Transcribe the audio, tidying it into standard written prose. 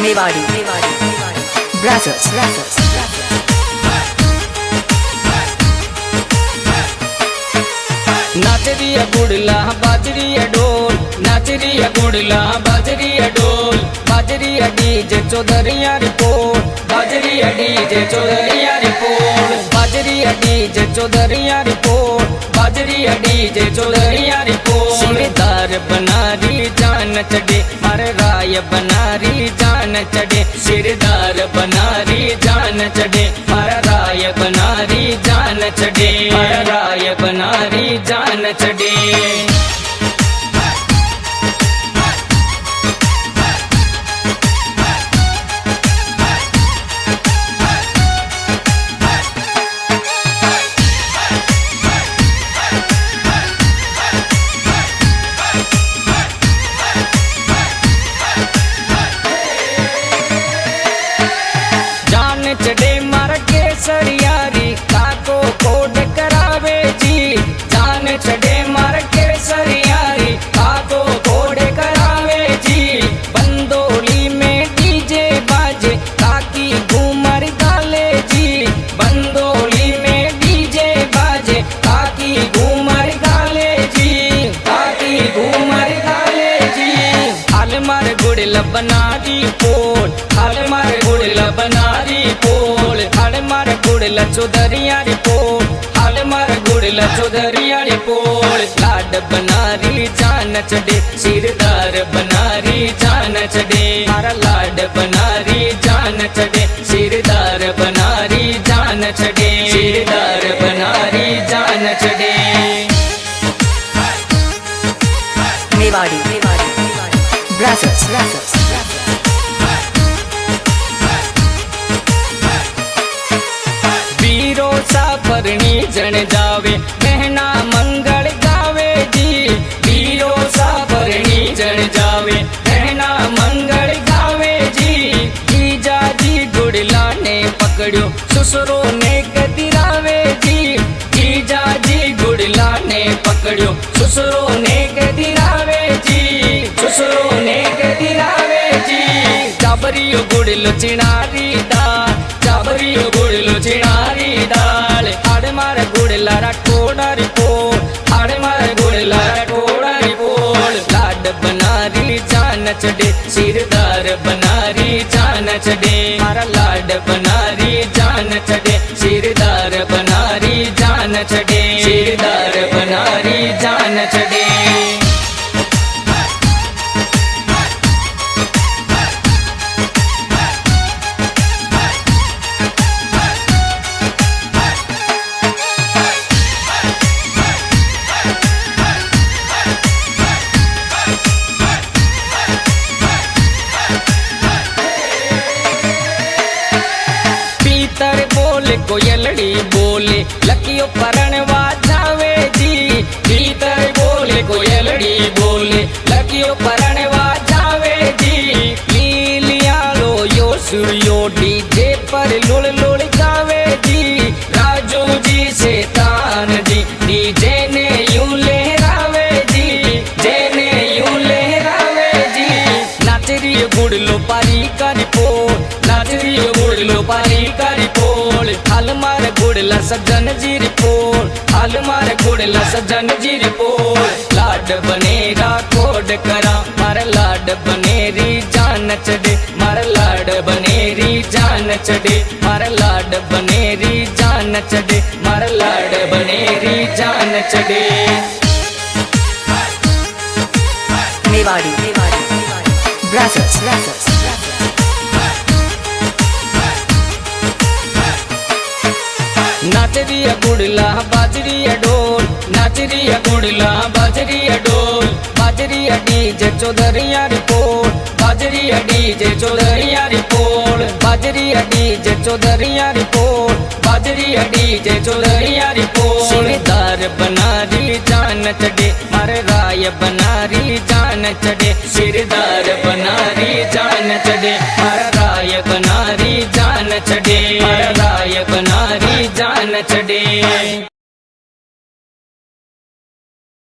मेवाड़ी ब्राजर्स नाचरिया गुड़ला बाजरिया डोल, नाचरिया गुड़ला बाजरिया डोल, बाजरिया डीजे चौधरिया रिपोर्ट, बाजरिया डीजे चौधरिया रिपोर्ट, बाजरिया डीजे चौधरिया रिपोर्ट, बाजरिया डीजे चौधरिया रिपोर्ट। सिरदार बनारी जान चढ़े मारे राय बनारी जान चढ़े, सिरदार बनारी जान चढ़े मारा राय बनारी जान चढ़े, मारा राय बनारी जान चढ़े। चढ़े मार के सरियारी काको कोड करावे जी, जान चढ़े मार के सरियारी काको कोड करावे जी। बंदोली में डीजे बाजे काकी घूमर गाले जी, बंदोली में डीजे बाजे काकी घूमर गाले जी, काकी घूमर गाले जी। हाल मार गुड़ल बनारी पोल, हाल मार गुड़ल बनारी पोल, हाल मार गुड़ला चौधरिया रिपोल, हाल मार गुड़ला चौधरिया रिपोल। लाड बनारी जान चढ़े सिरदार बनारी जान चढ़े, मारा लाड बनारी जान चढ़े सिरदार बनारी जान चढ़े, सिरदार बनारी जान चढ़े। मेवाड़ी ब्राजर्स साफरनी जन जावे महीना मंगल गावे जी, वीरो साफरनी जन जावे महीना मंगल गावे जी। जीजा जी गुड़ला ने पकड़ो ससुरो ने कदिरावे जी, जीजा जी गुड़ला ने पकड़ो ससुरो ने कदिरावे जी, ससुरो ने कदिरावे जी। चाबरियो गुड़लो चिनारी दाल, चाबरियो गुड़लो चिनारी दाल, हाड़ मार गुड़ला राठौड़ा रिपोर्ट, हाड़ मार गुड़ला राठौड़ा रिपोर्ट। लाड बनारी जान चढ़े सिरदार बनारी जान चढ़े, मारा लाड बनारी जान चढ़े सिरदार बनारी जान चढ़े, सिरदार बनारी जान चढ़े। कोयलड़ी बोले लकियो परणवा जावे जी, भीतर बोले कोयलड़ी बोले लकियो परणवा जावे जी। लीलिया लो यो सूर्यो डीजे पर लुल लुल गावे जी, राजू जी से तान जी डीजे ने यूं लहरावे जी, जेने यूं लहरावे जी। नाचरी गुड़लो पारी का रिपोर्ट, नाचरी गुड़लो पारी का रिपोर्ट। हाल मार गुड़ला सज्जन जी रिपोर्ट, हाल मार गुड़ला सज्जन जी रिपोर्ट। लाड बनेरा कोड करा मार लाड बनेरी जान चढ़े, मार लाड बनेरी जान चढ़े, मार लाड बनेरी जान चढ़े, मार लाड बनेरी जान चढ़े। मेवाड़ी ब्राजर्स नाचरिया गुड़ला बाजरिया डोल, नाचरिया गुड़ला बाजरिया डोल, बाजरिया डीजे चौधरिया रिपोर्ट, बाजरिया डीजे चौधरिया रिपोर्ट, बाजरिया डीजे चौधरिया रिपोर्ट, बाजरिया डीजे चौधरिया रिपोर्ट। सिरदार बनारी जान चढ़े मारे राय बनारी जान चढ़े, सिरदार बनारी जान चढ़े मारा राय बनारी जान चढ़े, मारा राय बनारी जान चढ़े।